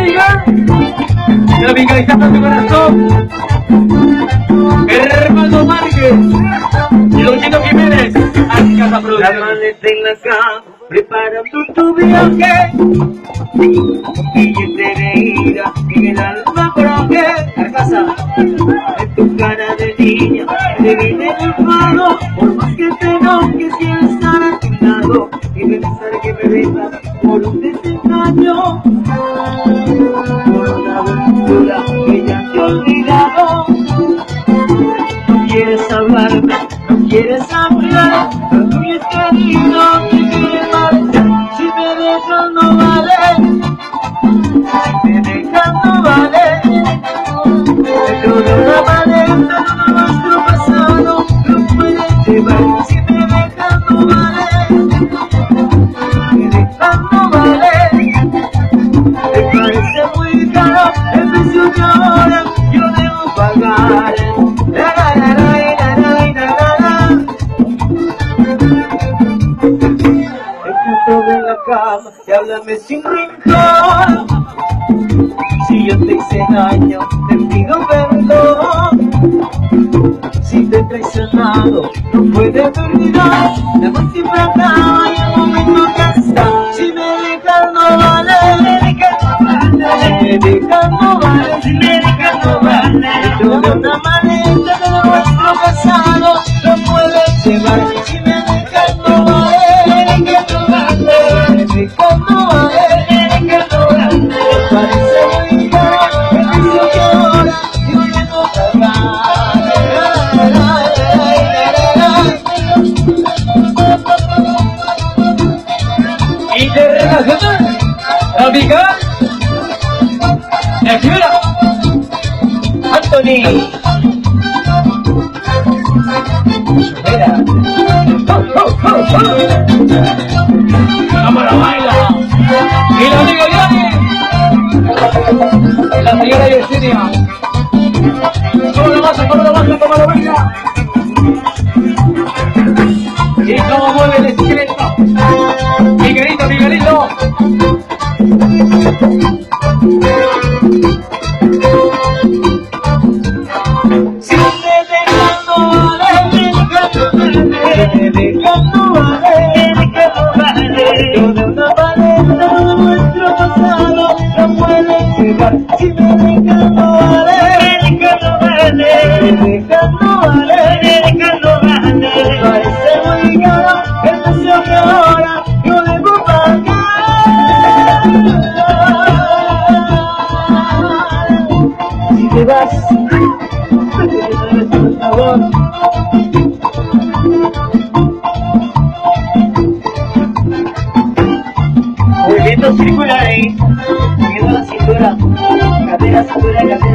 diga. Tropicalizando tu corazón. Hermano Márquez. Y Luchito Jiménez. Aquí Casa Producción. La maleta en la cama, preparando tu viaje. Y yo te veía en el alma coraje. A casa. En tu cara de niña, te vine culpado. Por más que te enojes, quiero estar a tu lado. Y pensar que me dejas por un desengaño. Por una aventura que ya te he olvidado. No quieres hablarme, no quieres hablar. Lo tuyo es querido, te quieres marchar. Si me dejas no vale. Si me dejas no vale. Dentro de una maleta todo nuestro pasado lo puedes llevar. Si me dejas no vale. Si me dejas no vale. Me parece muy caro el precio que ahora yo debo pagar. De la cama y háblame sin rincón. Si yo te hice daño, te pido perdón. Si te he traicionado, no puedes olvidar. La voz siempre acaba y el momento que está. Si me dejas no vale, si me dejas no vale, si me dejas no vale, si me dejas no vale. Dentro de una maleta de nuestro pasado lo puedes llevar. Si me dejas no vale. Internacional, tropical, Efira, Anthony. Mira. Vamos a bailar. Y la amiga Diani. La señora Yesenia. Como la masa, como la masa, como la baila. Y cómo mueve el esqueleto. Miguelito, Miguelito. Si me dejas no vale, me dejas no vale, me dejas no vale. Yo de una maleta de nuestro pasado no puedes llevar. Si me dejas no vale, me dejas no vale, me dejas no vale, me dejas no vale. Me parece muy caro el precio que ahora yo debo pagar. Si te vas, por favor. Movimientos circulares, moviendo la cintura, cadera, cintura, cadera.